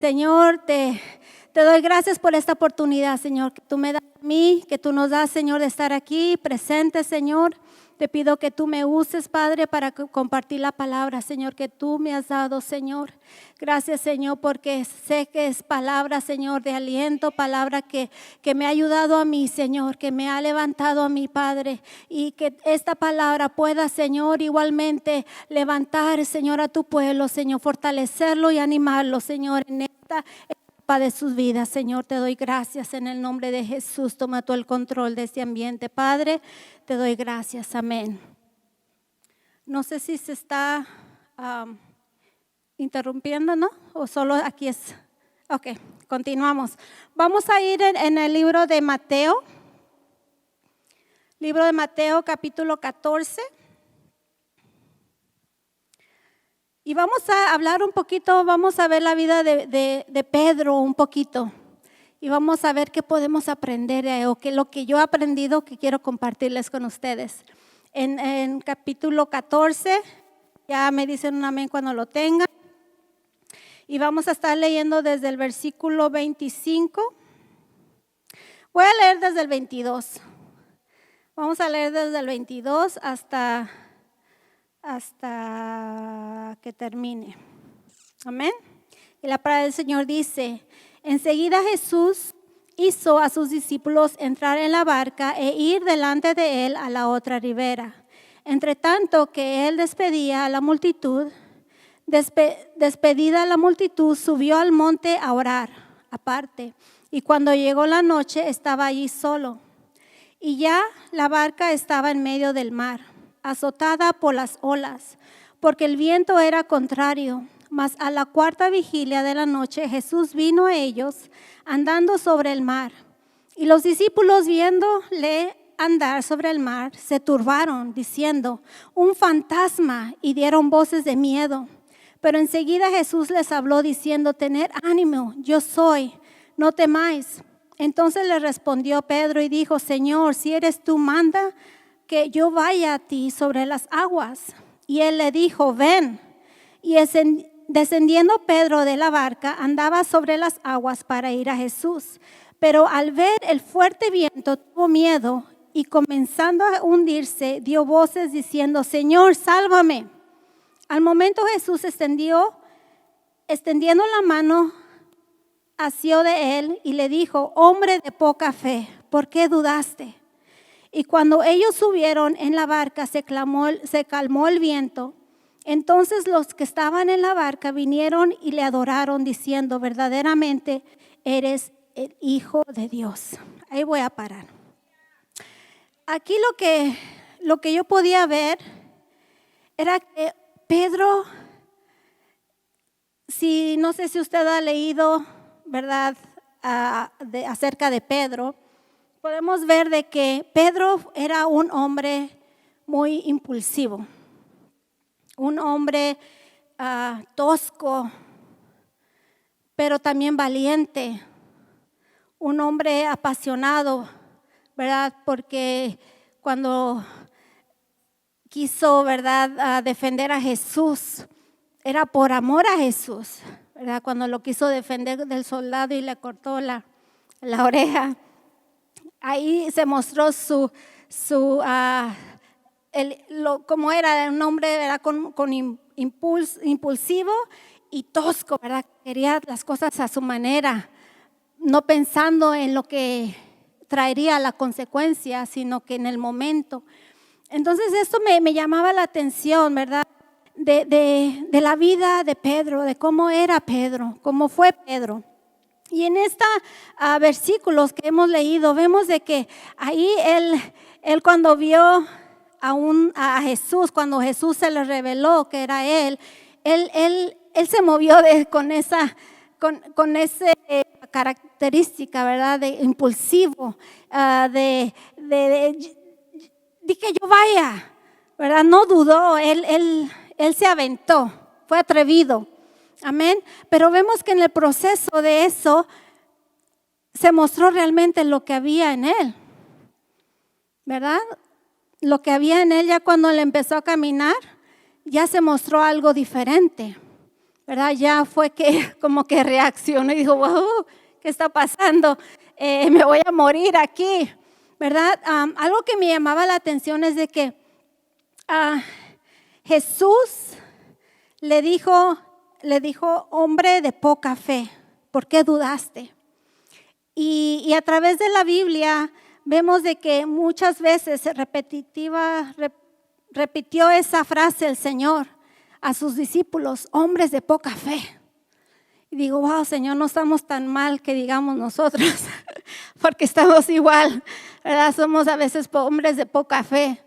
Señor, te doy gracias por esta oportunidad, Señor, que tú me das a mí, que tú nos das, Señor, de estar aquí presente, Señor. Te pido que tú me uses, Padre, para compartir la palabra, Señor, que tú me has dado, Señor. Gracias, Señor, porque sé que es palabra, Señor, de aliento, palabra que me ha ayudado a mí, Señor, que me ha levantado a mi Padre. Y que esta palabra pueda, Señor, igualmente levantar, Señor, a tu pueblo, Señor, fortalecerlo y animarlo, Señor, en esta etapa de sus vidas. Señor, te doy gracias en el nombre de Jesús. Toma tú el control de este ambiente, Padre. Te doy gracias, amén. No sé si se está interrumpiendo, ¿no? O solo aquí es. Ok, continuamos. Vamos a ir en el libro de Mateo. Libro de Mateo, capítulo 14. Y vamos a hablar un poquito, vamos a ver la vida de Pedro un poquito. Y vamos a ver qué podemos aprender o qué lo que yo he aprendido que quiero compartirles con ustedes. En capítulo 14, ya me dicen un amén cuando lo tengan. Y vamos a estar leyendo desde el versículo 25. Voy a leer desde el 22. Vamos a leer desde el 22 hasta que termine. Amén. Y la palabra del Señor dice: enseguida Jesús hizo a sus discípulos entrar en la barca e ir delante de él a la otra ribera. Entre tanto que él despedida a la multitud, despedida la multitud, subió al monte a orar aparte. Y cuando llegó la noche estaba allí solo. Y ya la barca estaba en medio del mar, azotada por las olas, porque el viento era contrario. Mas a la cuarta vigilia de la noche Jesús vino a ellos andando sobre el mar. Y los discípulos, viéndole andar sobre el mar, se turbaron, diciendo: un fantasma, y dieron voces de miedo. Pero enseguida Jesús les habló diciendo: tened ánimo, yo soy, no temáis. Entonces le respondió Pedro y dijo: Señor, si eres tú, manda que yo vaya a ti sobre las aguas. Y él le dijo: ven. Y descendiendo Pedro de la barca, andaba sobre las aguas para ir a Jesús. Pero al ver el fuerte viento, tuvo miedo y comenzando a hundirse, dio voces diciendo: Señor, sálvame. Al momento Jesús extendiendo la mano, asió de él y le dijo: hombre de poca fe, ¿por qué dudaste? Y cuando ellos subieron en la barca, se calmó el viento. Entonces los que estaban en la barca vinieron y le adoraron, diciendo: verdaderamente eres el Hijo de Dios. Ahí voy a parar. Aquí lo que yo podía ver era que Pedro, no sé si usted ha leído, ¿verdad?, acerca de Pedro, podemos ver de que Pedro era un hombre muy impulsivo, un hombre tosco, pero también valiente, un hombre apasionado, ¿verdad? Porque cuando quiso, ¿verdad?, defender a Jesús, era por amor a Jesús, ¿verdad? Cuando lo quiso defender del soldado y le cortó la oreja, ahí se mostró como era un hombre, ¿verdad?, con impulsivo y tosco, ¿verdad? Quería las cosas a su manera, no pensando en lo que traería la consecuencia, sino que en el momento. Entonces esto me llamaba la atención, ¿verdad?, de la vida de Pedro, de cómo era Pedro, cómo fue Pedro. Y en estos versículos que hemos leído, vemos de que ahí él cuando vio a Jesús, cuando Jesús se le reveló que era él se movió con esa característica, ¿verdad?, de impulsivo, de que yo vaya, ¿verdad? No dudó, él se aventó, fue atrevido. Amén. Pero vemos que en el proceso de eso se mostró realmente lo que había en él, ¿verdad? Lo que había en él, ya cuando él empezó a caminar, ya se mostró algo diferente, ¿verdad? Ya fue que como que reaccionó y dijo, wow, ¿qué está pasando? Me voy a morir aquí, ¿verdad? Algo que me llamaba la atención es de que Jesús le dijo, hombre de poca fe, ¿por qué dudaste? Y a través de la Biblia vemos de que muchas veces repitió esa frase el Señor a sus discípulos, hombres de poca fe. Y digo, wow, Señor, no estamos tan mal que digamos nosotros, porque estamos igual, ¿verdad? Somos a veces hombres de poca fe.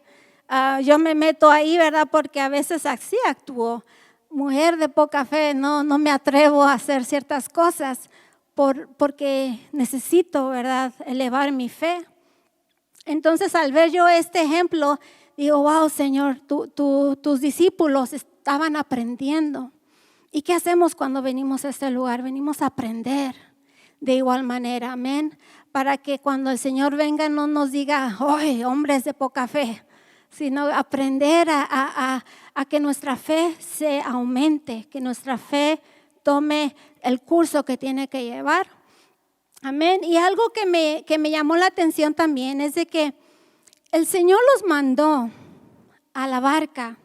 Yo me meto ahí, ¿verdad? Porque a veces así actúo. Mujer de poca fe, no me atrevo a hacer ciertas cosas porque necesito, ¿verdad?, elevar mi fe. Entonces, al ver yo este ejemplo, digo, wow, Señor, tus discípulos estaban aprendiendo. ¿Y qué hacemos cuando venimos a este lugar? Venimos a aprender de igual manera, amén. Para que cuando el Señor venga no nos diga, ¡ay, hombres de poca fe! Sino aprender a que nuestra fe se aumente, que nuestra fe tome el curso que tiene que llevar. Amén. Y algo que me llamó la atención también es de que el Señor los mandó a la barca.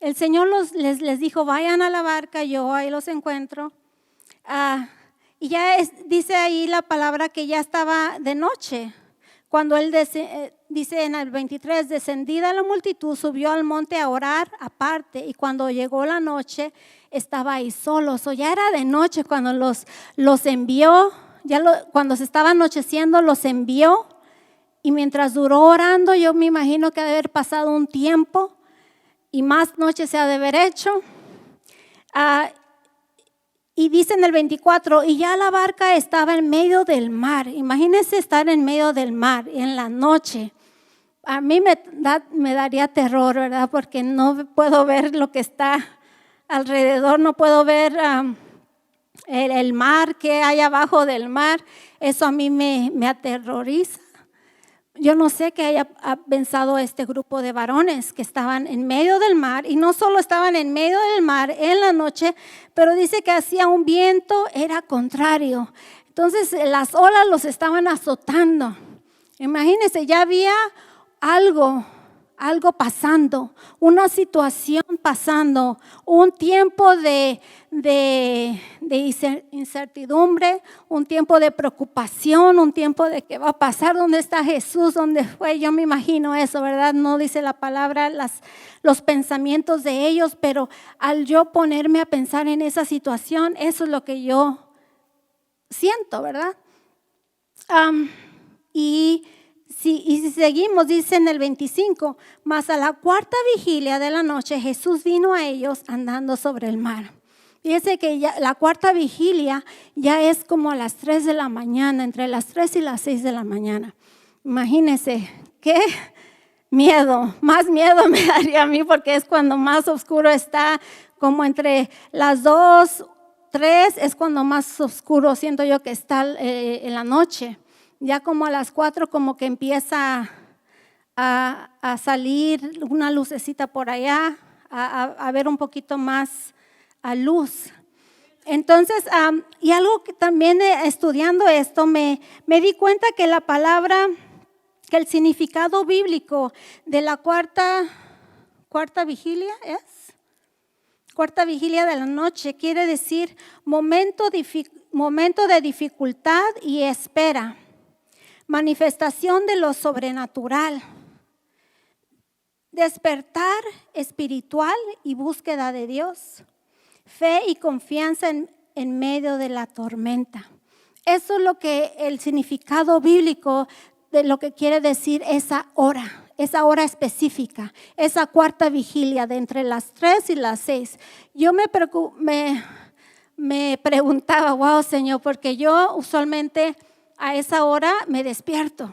El Señor les dijo, vayan a la barca, yo ahí los encuentro. Y ya dice ahí la palabra que ya estaba de noche. Cuando Él dice en el 23, descendida la multitud, subió al monte a orar aparte. Y cuando llegó la noche, estaba ahí solo. Ya era de noche cuando los envió. Cuando se estaba anocheciendo, los envió. Y mientras duró orando, yo me imagino que ha de haber pasado un tiempo. Y más noche se ha de haber hecho. Y dice en el 24, y ya la barca estaba en medio del mar. Imagínense estar en medio del mar en la noche. A mí me daría terror, ¿verdad? Porque no puedo ver lo que está alrededor, no puedo ver el mar que hay abajo del mar. Eso a mí me aterroriza. Yo no sé qué haya pensado este grupo de varones que estaban en medio del mar, y no solo estaban en medio del mar en la noche, pero dice que hacía un viento, era contrario. Entonces las olas los estaban azotando. Imagínense, ya había algo pasando, una situación pasando, un tiempo de incertidumbre, un tiempo de preocupación, un tiempo de qué va a pasar, dónde está Jesús, dónde fue. Yo me imagino eso, ¿verdad? No dice la palabra los pensamientos de ellos, pero al yo ponerme a pensar en esa situación, eso es lo que yo siento, ¿verdad? Y si seguimos, dice en el 25, mas a la cuarta vigilia de la noche Jesús vino a ellos andando sobre el mar. Fíjense que ya, la cuarta vigilia ya es como a las 3 de la mañana, entre las 3 y las 6 de la mañana. Imagínense, qué miedo, más miedo me daría a mí porque es cuando más oscuro está, como entre las 2, 3 es cuando más oscuro siento yo que está en la noche. Ya como a las 4 como que empieza a salir una lucecita por allá, a ver un poquito más a luz. Entonces, y algo que también estudiando esto me di cuenta que la palabra, que el significado bíblico de la cuarta vigilia cuarta vigilia de la noche, quiere decir momento de dificultad y espera. Manifestación de lo sobrenatural, despertar espiritual y búsqueda de Dios, fe y confianza en medio de la tormenta. Eso es lo que el significado bíblico de lo que quiere decir esa hora específica, esa cuarta vigilia de entre las 3 y las 6. Yo me preguntaba, wow, Señor, porque yo usualmente a esa hora me despierto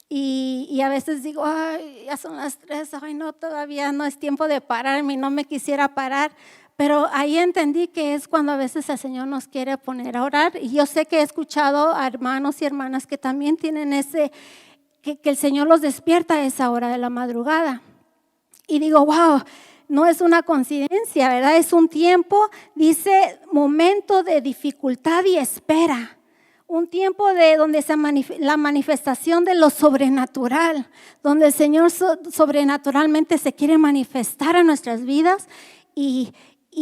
y a veces digo, ay, ya son las 3, ay no, todavía no es tiempo de pararme, no me quisiera parar, pero ahí entendí que es cuando a veces el Señor nos quiere poner a orar. Y yo sé que he escuchado a hermanos y hermanas que también tienen que el Señor los despierta a esa hora de la madrugada. Y digo, wow, no es una coincidencia, ¿verdad? Es un tiempo, dice, momento de dificultad y espera. Un tiempo de donde la manifestación de lo sobrenatural, donde el Señor sobrenaturalmente se quiere manifestar en nuestras vidas y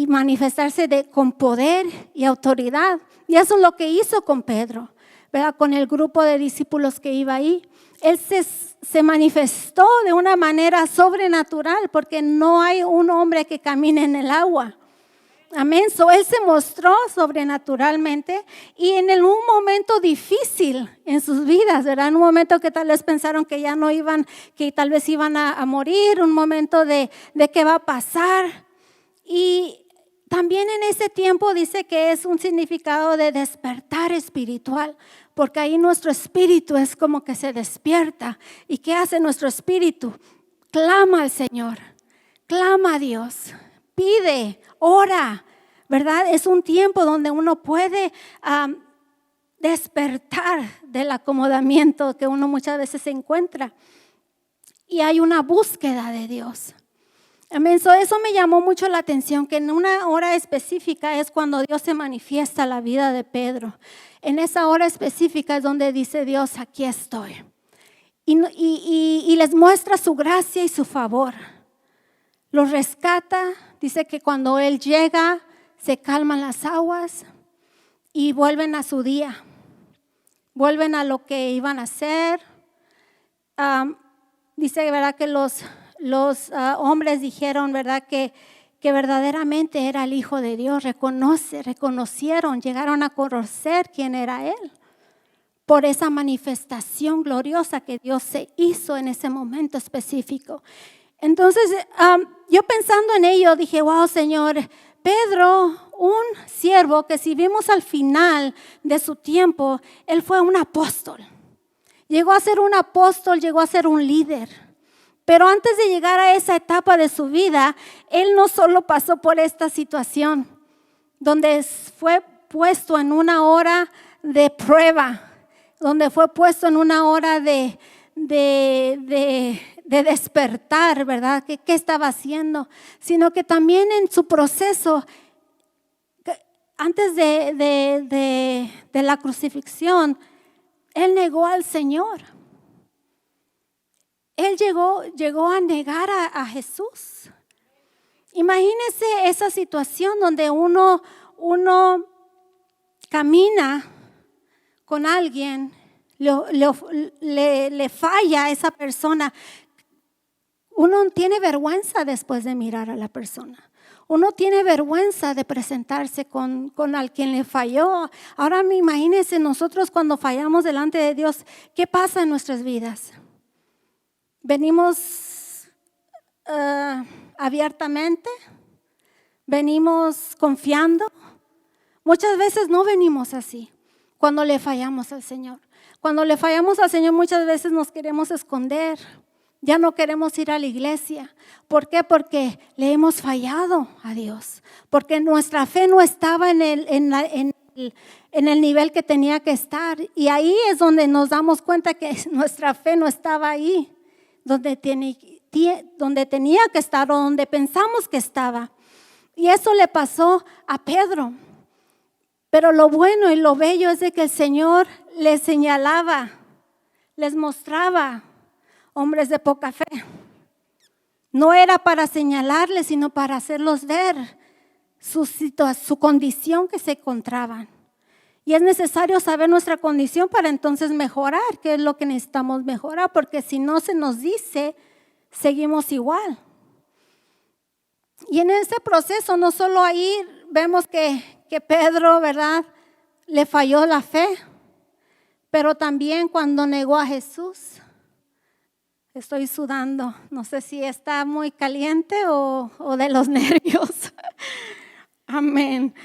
manifestarse con poder y autoridad. Y eso es lo que hizo con Pedro, ¿verdad? Con el grupo de discípulos que iba ahí. Él se manifestó de una manera sobrenatural porque no hay un hombre que camine en el agua. Amén. Él se mostró sobrenaturalmente y en un momento difícil en sus vidas, ¿verdad? En un momento que tal vez pensaron que ya no iban, que tal vez iban a morir, un momento de qué va a pasar. Y también en ese tiempo dice que es un significado de despertar espiritual, porque ahí nuestro espíritu es como que se despierta. ¿Y qué hace nuestro espíritu? Clama al Señor, clama a Dios, pide, ora, ¿verdad? Es un tiempo donde uno puede despertar del acomodamiento que uno muchas veces se encuentra. Y hay una búsqueda de Dios. Amén. Eso me llamó mucho la atención, que en una hora específica es cuando Dios se manifiesta en la vida de Pedro. En esa hora específica es donde dice Dios, aquí estoy. Y les muestra su gracia y su favor. Los rescata. Dice que cuando Él llega, se calman las aguas y vuelven a su día. Vuelven a lo que iban a hacer. Dice, ¿verdad? Que los hombres dijeron, ¿verdad? Que verdaderamente era el Hijo de Dios. Reconocieron, llegaron a conocer quién era Él. Por esa manifestación gloriosa que Dios se hizo en ese momento específico. Entonces, yo pensando en ello, dije, wow, Señor, Pedro, un siervo que si vimos al final de su tiempo, él fue un apóstol. Llegó a ser un apóstol, llegó a ser un líder. Pero antes de llegar a esa etapa de su vida, él no solo pasó por esta situación, donde fue puesto en una hora de prueba, donde fue puesto en una hora de despertar, ¿verdad? ¿Qué estaba haciendo? Sino que también en su proceso, antes de la crucifixión, él negó al Señor. Él llegó a negar a Jesús. Imagínese esa situación donde uno camina con alguien, le falla a esa persona. Uno tiene vergüenza después de mirar a la persona. Uno tiene vergüenza de presentarse con al quien le falló. Ahora imagínense nosotros cuando fallamos delante de Dios, ¿qué pasa en nuestras vidas? Venimos abiertamente, venimos confiando. Muchas veces no venimos así cuando le fallamos al Señor. Cuando le fallamos al Señor muchas veces nos queremos esconder. Ya no queremos ir a la iglesia. ¿Por qué? Porque le hemos fallado a Dios. Porque nuestra fe no estaba en el nivel que tenía que estar. Y ahí es donde nos damos cuenta que nuestra fe no estaba ahí, donde tenía que estar o donde pensamos que estaba. Y eso le pasó a Pedro. Pero lo bueno y lo bello es de que el Señor les señalaba, les mostraba hombres de poca fe. No era para señalarles, sino para hacerlos ver su condición que se encontraban. Y es necesario saber nuestra condición para entonces mejorar, qué es lo que necesitamos mejorar, porque si no se nos dice, seguimos igual. Y en ese proceso, no solo ahí vemos que Pedro, ¿verdad?, le falló la fe, pero también cuando negó a Jesús. Estoy sudando, no sé si está muy caliente o de los nervios. Amén.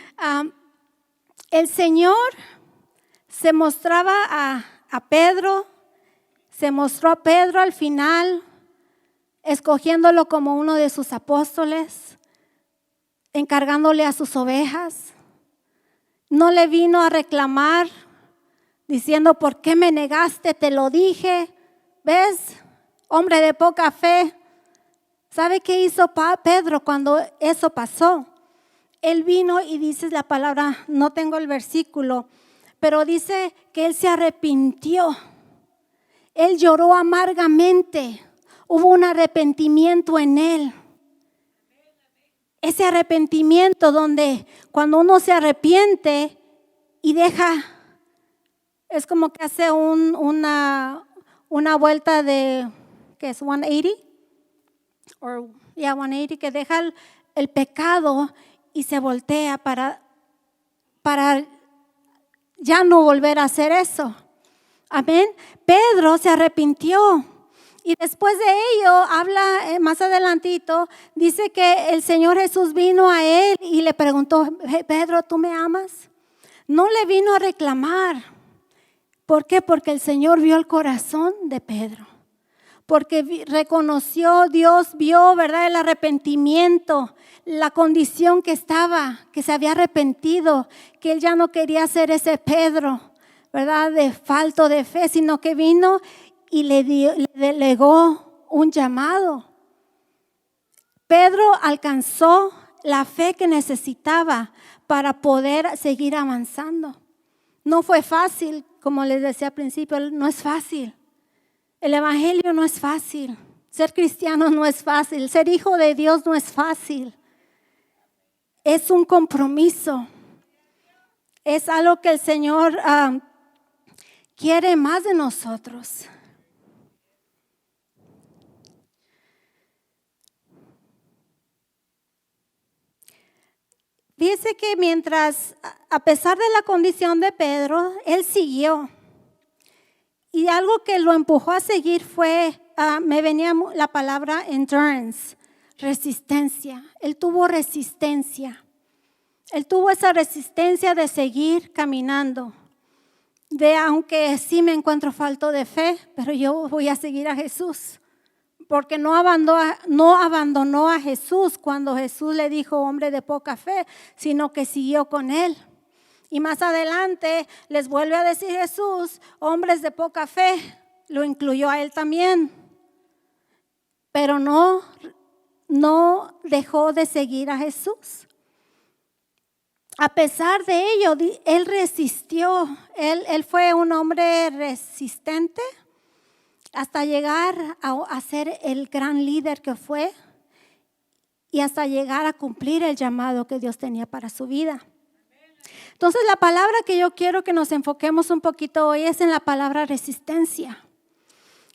El Señor se mostraba a Pedro, se mostró a Pedro al final, escogiéndolo como uno de sus apóstoles, encargándole a sus ovejas. No le vino a reclamar diciendo, ¿por qué me negaste? Te lo dije. ¿Ves? Hombre de poca fe, ¿Sabe qué hizo Pedro cuando eso pasó? Él vino y dice la palabra, no tengo el versículo, pero dice que él se arrepintió. Él lloró amargamente. Hubo un arrepentimiento en él. Ese arrepentimiento donde cuando uno se arrepiente y deja, es como que hace una vuelta de, ¿qué es? 180, 180, que deja el pecado y se voltea para ya no volver a hacer eso. Amén. Pedro se arrepintió. Y después de ello, habla más adelantito, dice que el Señor Jesús vino a él y le preguntó, Pedro, ¿tú me amas? No le vino a reclamar. ¿Por qué? Porque el Señor vio el corazón de Pedro. Porque reconoció, Dios vio, ¿verdad? El arrepentimiento, la condición que estaba, que se había arrepentido, que él ya no quería ser ese Pedro, ¿verdad? De falto de fe, sino que vino y le delegó un llamado. Pedro alcanzó la fe que necesitaba para poder seguir avanzando. No fue fácil, como les decía al principio, no es fácil. El evangelio no es fácil. Ser cristiano no es fácil. Ser hijo de Dios no es fácil. Es un compromiso. Es algo que el Señor quiere más de nosotros. Fíjese que mientras, a pesar de la condición de Pedro, él siguió. Y algo que lo empujó a seguir fue, me venía la palabra endurance, resistencia. Él tuvo resistencia. Él tuvo esa resistencia de seguir caminando. De aunque sí me encuentro falto de fe, pero yo voy a seguir a Jesús. Porque no abandonó a Jesús cuando Jesús le dijo hombre de poca fe, sino que siguió con él. Y más adelante les vuelve a decir Jesús, hombres de poca fe, lo incluyó a él también. Pero no dejó de seguir a Jesús. A pesar de ello, él resistió. Él fue un hombre resistente hasta llegar a ser el gran líder que fue y hasta llegar a cumplir el llamado que Dios tenía para su vida. Entonces la palabra que yo quiero que nos enfoquemos un poquito hoy es en la palabra resistencia,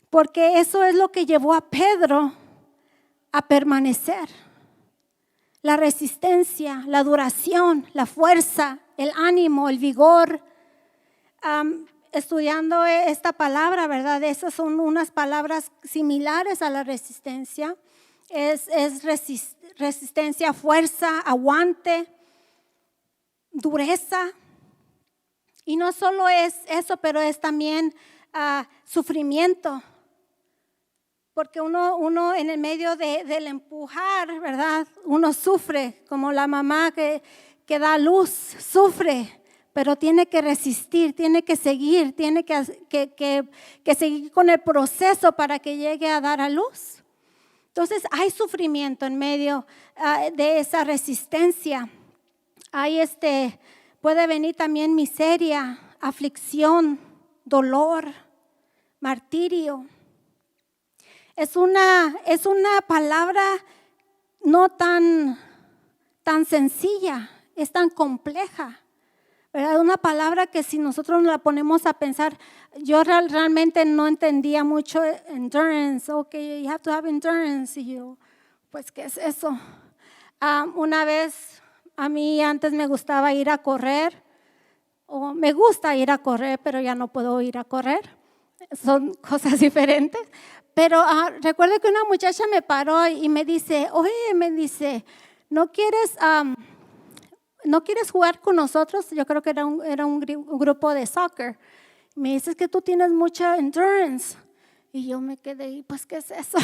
porque eso es lo que llevó a Pedro a permanecer. La resistencia, la duración, la fuerza, el ánimo, el vigor. Estudiando esta palabra, ¿verdad? Esas son unas palabras similares a la resistencia. Es resistencia, fuerza, aguante, dureza. Y no solo es eso, pero es también sufrimiento. Porque uno en el medio del empujar, ¿verdad? Uno sufre, como la mamá que da luz, sufre. Pero tiene que resistir, tiene que seguir, tiene que seguir con el proceso para que llegue a dar a luz. Entonces hay sufrimiento en medio de esa resistencia. Hay puede venir también miseria, aflicción, dolor, martirio. Es una palabra no tan sencilla, es tan compleja. ¿Verdad? Una palabra que si nosotros la ponemos a pensar, yo realmente no entendía mucho endurance. Okay, you have to have endurance. Y yo, pues, ¿qué es eso? Una vez, a mí antes me gustaba ir a correr, o me gusta ir a correr, pero ya no puedo ir a correr. Son cosas diferentes. Pero recuerdo que una muchacha me paró y me dice, ¿no quieres jugar con nosotros? Yo creo que era un grupo de soccer. Me dice, es que tú tienes mucha endurance. Y yo me quedé, y pues, ¿qué es eso?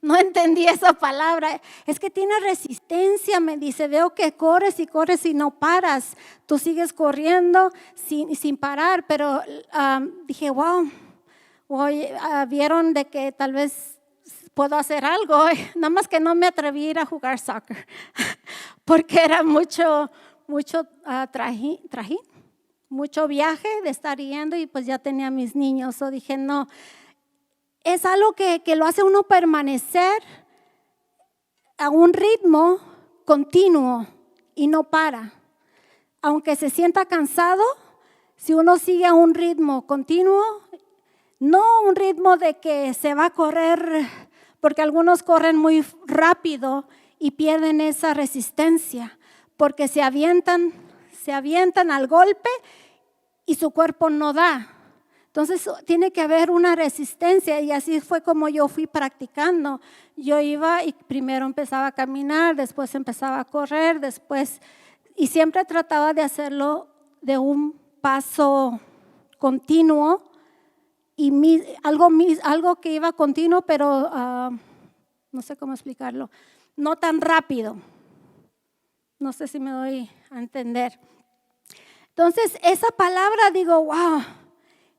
No entendí esa palabra. Es que tienes resistencia, me dice. Veo que corres y no paras. Tú sigues corriendo sin parar. Pero dije, wow, vieron de que tal vez puedo hacer algo. Nada más que no me atreví a ir a jugar soccer porque era mucho trajín, mucho viaje de estar yendo y pues ya tenía mis niños. So dije, no, es algo que lo hace uno permanecer a un ritmo continuo y no para. Aunque se sienta cansado, si uno sigue a un ritmo continuo, no un ritmo de que se va a correr, porque algunos corren muy rápido y pierden esa resistencia, porque se avientan al golpe y su cuerpo no da. Entonces tiene que haber una resistencia y así fue como yo fui practicando. Yo iba y primero empezaba a caminar, después empezaba a correr, y siempre trataba de hacerlo de un paso continuo y algo que iba continuo, pero no sé cómo explicarlo, no tan rápido. No sé si me doy a entender. Entonces, esa palabra, digo, wow,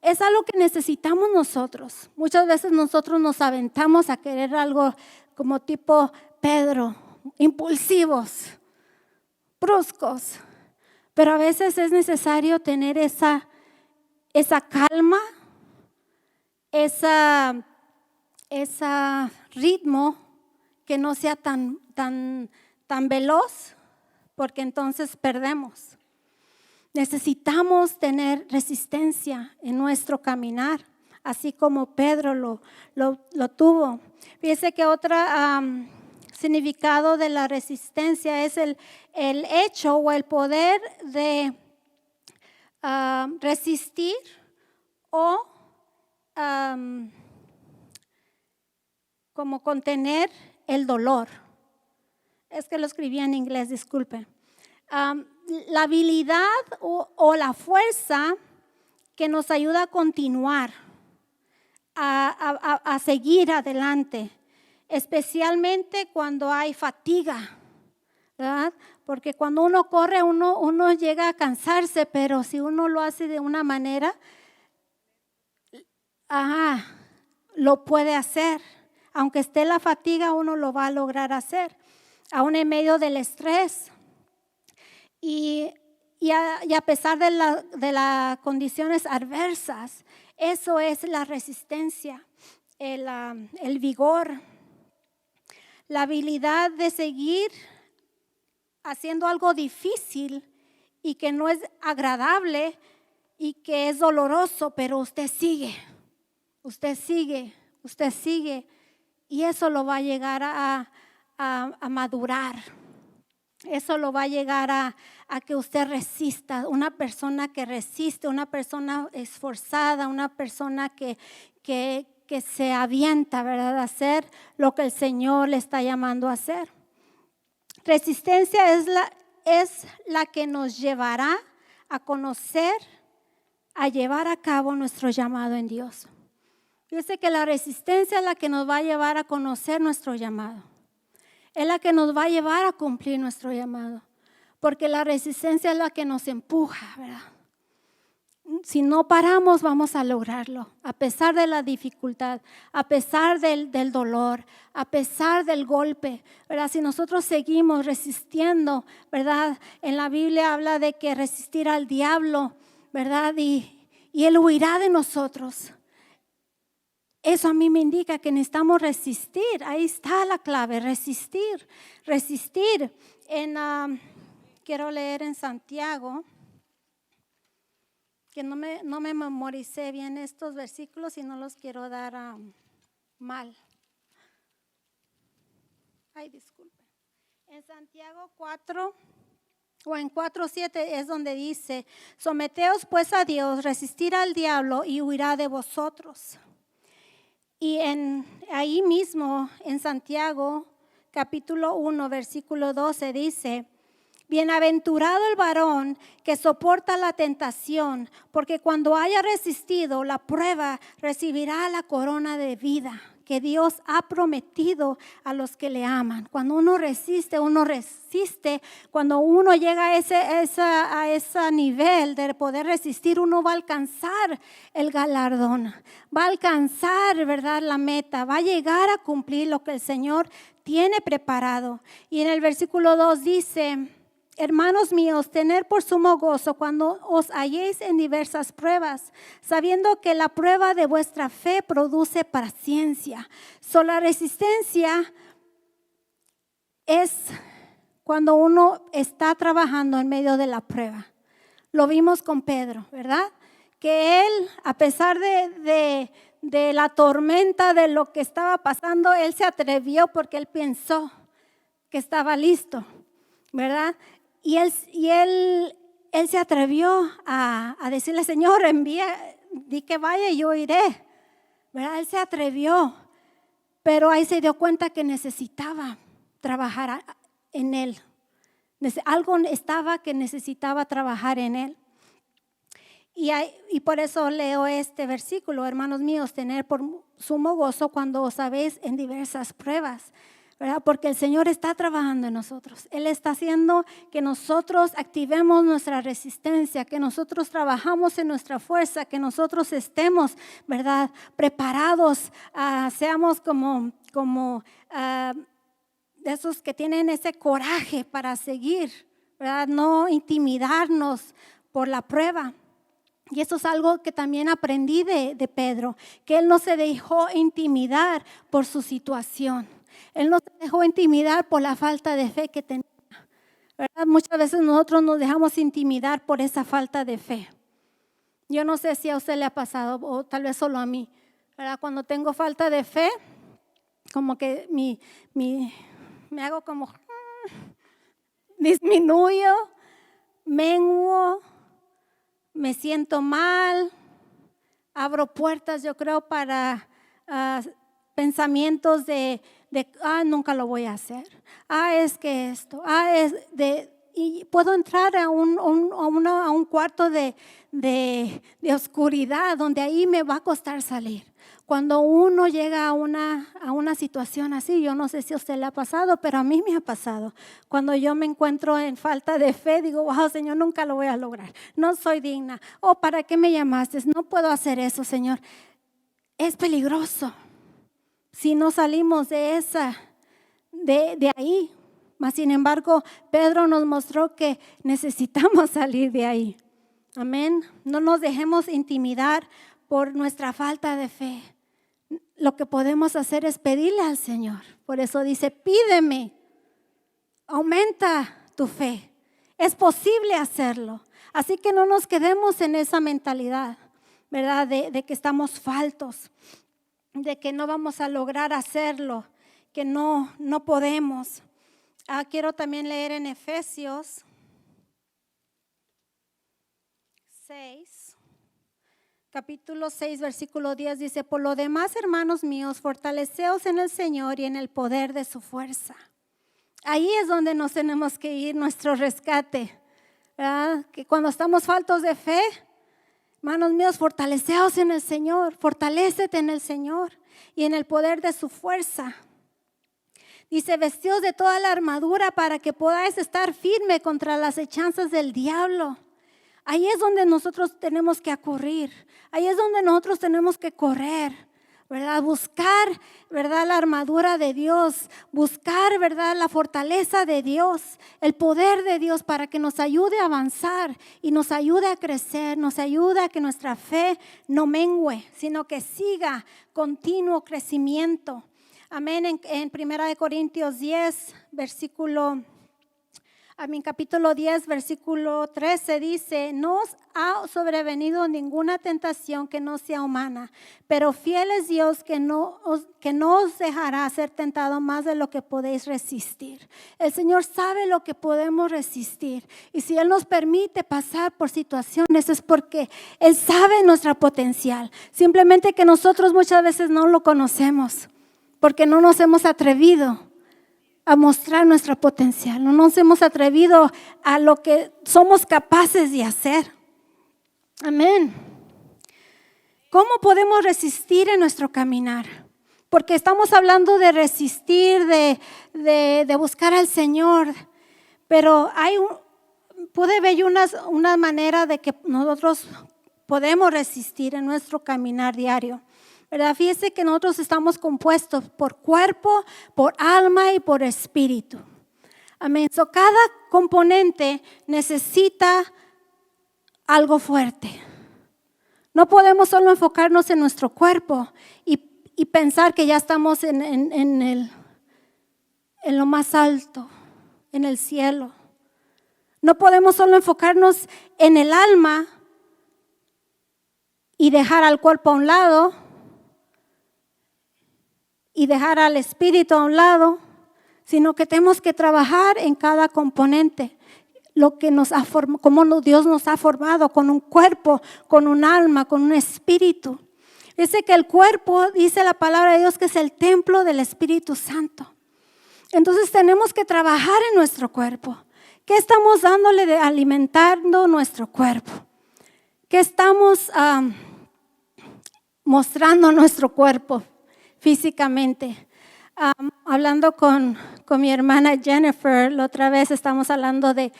es algo que necesitamos nosotros. Muchas veces nosotros nos aventamos a querer algo como tipo Pedro, impulsivos, bruscos, pero a veces es necesario tener esa calma, ese ritmo que no sea tan veloz, porque entonces perdemos. Necesitamos tener resistencia en nuestro caminar, así como Pedro lo tuvo. Fíjese que otro significado de la resistencia es el hecho o el poder de resistir o como contener el dolor. Es que lo escribí en inglés, disculpen. La habilidad o la fuerza que nos ayuda a continuar, a seguir adelante, especialmente cuando hay fatiga, ¿verdad? Porque cuando uno corre, uno llega a cansarse, pero si uno lo hace de una manera, lo puede hacer. Aunque esté la fatiga, uno lo va a lograr hacer, aún en medio del estrés. Y a pesar de las condiciones adversas, eso es la resistencia, el vigor, la habilidad de seguir haciendo algo difícil y que no es agradable y que es doloroso, pero usted sigue y eso lo va a llegar a madurar. Eso lo va a llegar a que usted resista. Una persona que resiste, una persona esforzada, una persona que se avienta, ¿verdad? A hacer lo que el Señor le está llamando a hacer. Resistencia es la que nos llevará a conocer, a llevar a cabo nuestro llamado en Dios. Fíjese que la resistencia es la que nos va a llevar a conocer nuestro llamado. Es la que nos va a llevar a cumplir nuestro llamado, porque la resistencia es la que nos empuja, ¿verdad? Si no paramos, vamos a lograrlo, a pesar de la dificultad, a pesar del dolor, a pesar del golpe, ¿verdad? Si nosotros seguimos resistiendo, ¿verdad? En la Biblia habla de que resistir al diablo, ¿verdad? Y él huirá de nosotros. Eso a mí me indica que necesitamos resistir. Ahí está la clave, resistir. Quiero leer en Santiago, que no me memoricé bien estos versículos y no los quiero dar mal. Ay, disculpe. En Santiago 4 o en 4:7 es donde dice: someteos pues a Dios, resistir al diablo y huirá de vosotros. Y ahí mismo, en Santiago, capítulo 1, versículo 12, dice: bienaventurado el varón que soporta la tentación, porque cuando haya resistido la prueba, recibirá la corona de vida que Dios ha prometido a los que le aman. Cuando uno resiste. Cuando uno llega a ese nivel de poder resistir, uno va a alcanzar el galardón, va a alcanzar, ¿verdad?, la meta, va a llegar a cumplir lo que el Señor tiene preparado. Y en el versículo 2 dice: hermanos míos, tened por sumo gozo cuando os halléis en diversas pruebas, sabiendo que la prueba de vuestra fe produce paciencia. La resistencia es cuando uno está trabajando en medio de la prueba. Lo vimos con Pedro, ¿verdad? Que él, a pesar de la tormenta, de lo que estaba pasando, él se atrevió porque él pensó que estaba listo, ¿verdad? Y él se atrevió a decirle: Señor, di que vaya y yo iré, ¿verdad? Él se atrevió, pero ahí se dio cuenta que necesitaba trabajar en él. Algo estaba que necesitaba trabajar en él. Y por eso leo este versículo: hermanos míos, tener por sumo gozo cuando os habéis en diversas pruebas, ¿verdad? Porque el Señor está trabajando en nosotros. Él está haciendo que nosotros activemos nuestra resistencia, que nosotros trabajamos en nuestra fuerza, que nosotros estemos, ¿verdad?, preparados, seamos como de esos que tienen ese coraje para seguir, ¿verdad? No intimidarnos por la prueba. Y eso es algo que también aprendí de Pedro, que él no se dejó intimidar por su situación. Él no se dejó intimidar por la falta de fe que tenía, ¿verdad? Muchas veces nosotros nos dejamos intimidar por esa falta de fe. Yo no sé si a usted le ha pasado, o tal vez solo a mí, ¿verdad? Cuando tengo falta de fe, como que me hago como disminuyo, menguo, me siento mal, abro puertas, yo creo, para pensamientos de nunca lo voy a hacer. Es que esto, y puedo entrar a un cuarto de oscuridad donde ahí me va a costar salir. Cuando uno llega a una situación así, yo no sé si a usted le ha pasado, pero a mí me ha pasado. Cuando yo me encuentro en falta de fe, digo: wow, Señor, nunca lo voy a lograr. No soy digna. ¿Para qué me llamaste? No puedo hacer eso, Señor. Es peligroso si no salimos de ahí. Mas, sin embargo, Pedro nos mostró que necesitamos salir de ahí. Amén. No nos dejemos intimidar por nuestra falta de fe. Lo que podemos hacer es pedirle al Señor. Por eso dice: pídeme, aumenta tu fe. Es posible hacerlo. Así que no nos quedemos en esa mentalidad, ¿verdad? De que estamos faltos, de que no vamos a lograr hacerlo, que no podemos. Quiero también leer en Efesios 6, capítulo 6, versículo 10, dice: por lo demás, hermanos míos, fortaleceos en el Señor y en el poder de su fuerza. Ahí es donde nos tenemos que ir, nuestro rescate, ¿verdad? Que cuando estamos faltos de fe, hermanos míos, fortaleceos en el Señor, fortalécete en el Señor y en el poder de su fuerza. Dice: vestíos de toda la armadura para que podáis estar firme contra las hechanzas del diablo. Ahí es donde nosotros tenemos que acudir, ahí es donde nosotros tenemos que correr, ¿verdad? Buscar, ¿verdad?, la armadura de Dios, buscar, ¿verdad?, la fortaleza de Dios, el poder de Dios para que nos ayude a avanzar y nos ayude a crecer, nos ayude a que nuestra fe no mengue, sino que siga continuo crecimiento. Amén. En 1 Corintios 10, capítulo 10, versículo 13 dice: no os ha sobrevenido ninguna tentación que no sea humana, pero fiel es Dios que no os dejará ser tentado más de lo que podéis resistir. El Señor sabe lo que podemos resistir, y si Él nos permite pasar por situaciones es porque Él sabe nuestro potencial, simplemente que nosotros muchas veces no lo conocemos, porque no nos hemos atrevido a mostrar nuestro potencial, no nos hemos atrevido a lo que somos capaces de hacer. Amén. ¿Cómo podemos resistir en nuestro caminar? porque estamos hablando de resistir, de buscar al Señor, pero puede haber una manera de que nosotros podemos resistir en nuestro caminar diario, ¿verdad? Fíjese que nosotros estamos compuestos por cuerpo, por alma y por espíritu. Amén. So, cada componente necesita algo fuerte. No podemos solo enfocarnos en nuestro cuerpo y pensar que ya estamos en lo más alto, en el cielo. No podemos solo enfocarnos en el alma y dejar al cuerpo a un lado y dejar al espíritu a un lado, sino que tenemos que trabajar en cada componente, lo que nos ha formado, como Dios nos ha formado, con un cuerpo, con un alma, con un espíritu. Dice que el cuerpo, dice la palabra de Dios, que es el templo del Espíritu Santo. Entonces tenemos que trabajar en nuestro cuerpo. ¿Qué estamos dándole de alimentando nuestro cuerpo? ¿Qué estamos mostrando nuestro cuerpo físicamente? Hablando con mi hermana Jennifer, la otra vez estamos hablando de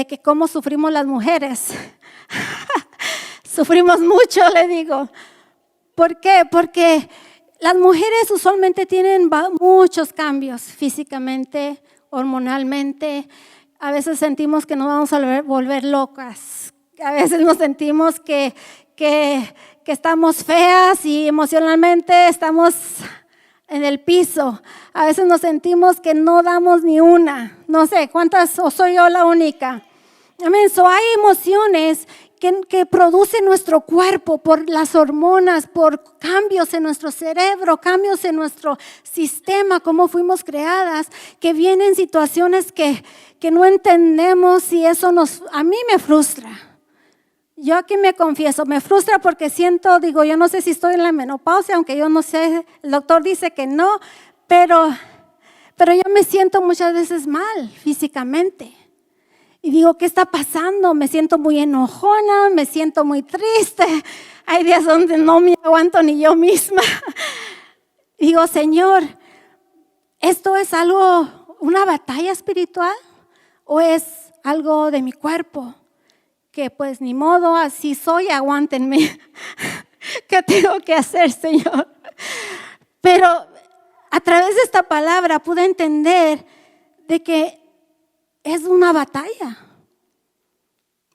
que cómo sufrimos las mujeres. Sufrimos mucho, le digo. ¿Por qué? Porque las mujeres usualmente tienen muchos cambios físicamente, hormonalmente. A veces sentimos que nos vamos a volver locas. A veces nos sentimos que estamos feas y emocionalmente estamos en el piso. A veces nos sentimos que no damos ni una. No sé, ¿cuántas o soy yo la única? Amén. So, hay emociones que produce nuestro cuerpo por las hormonas, por cambios en nuestro cerebro, cambios en nuestro sistema, cómo fuimos creadas, que vienen situaciones que no entendemos y eso a mí me frustra. Yo aquí me confieso, me frustra porque digo, yo no sé si estoy en la menopausia, aunque yo no sé, el doctor dice que no, pero yo me siento muchas veces mal físicamente. Y digo, ¿qué está pasando? Me siento muy enojona, me siento muy triste. Hay días donde no me aguanto ni yo misma. Digo, Señor, ¿esto es una batalla espiritual o es algo de mi cuerpo? Que pues ni modo, así soy, aguántenme. ¿Qué tengo que hacer, Señor? Pero a través de esta palabra pude entender de que es una batalla.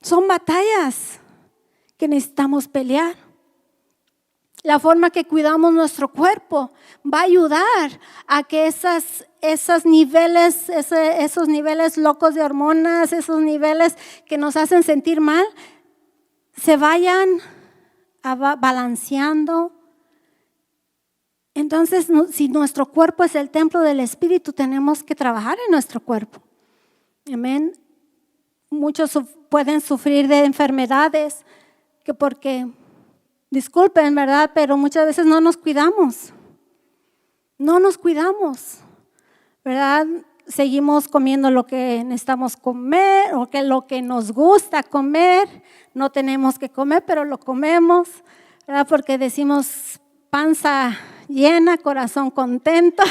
Son batallas que necesitamos pelear. La forma que cuidamos nuestro cuerpo va a ayudar a que esos niveles locos de hormonas, esos niveles que nos hacen sentir mal, se vayan balanceando. Entonces, si nuestro cuerpo es el templo del Espíritu, tenemos que trabajar en nuestro cuerpo. Amén. Muchos pueden sufrir de enfermedades disculpen, ¿verdad? Pero muchas veces no nos cuidamos. No nos cuidamos, ¿verdad? Seguimos comiendo lo que necesitamos comer o lo que nos gusta comer. No tenemos que comer, pero lo comemos, ¿verdad? Porque decimos panza llena, corazón contento.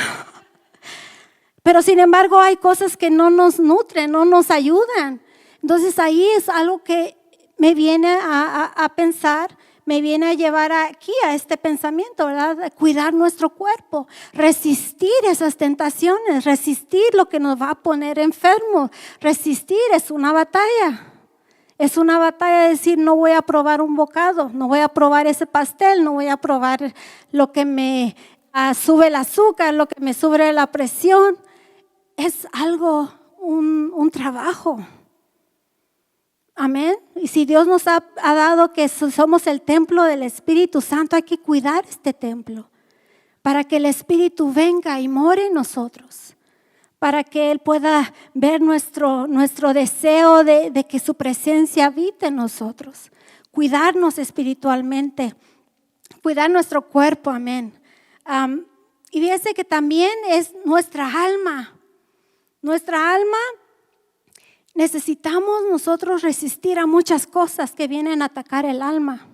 Pero sin embargo hay cosas que no nos nutren, no nos ayudan. Entonces ahí es algo que me viene a pensar, me viene a llevar aquí a este pensamiento, ¿verdad? Cuidar nuestro cuerpo, resistir esas tentaciones, resistir lo que nos va a poner enfermos. Resistir es una batalla. Es una batalla de decir, no voy a probar un bocado, no voy a probar ese pastel, no voy a probar lo que me sube el azúcar, lo que me sube la presión. Es algo, un trabajo. Amén. Y si Dios nos ha dado que somos el templo del Espíritu Santo, hay que cuidar este templo para que el Espíritu venga y more en nosotros, para que Él pueda ver nuestro deseo de que su presencia habite en nosotros. Cuidarnos espiritualmente, cuidar nuestro cuerpo, amén. Y fíjense que también es nuestra alma. Nuestra alma, necesitamos nosotros resistir a muchas cosas que vienen a atacar el alma.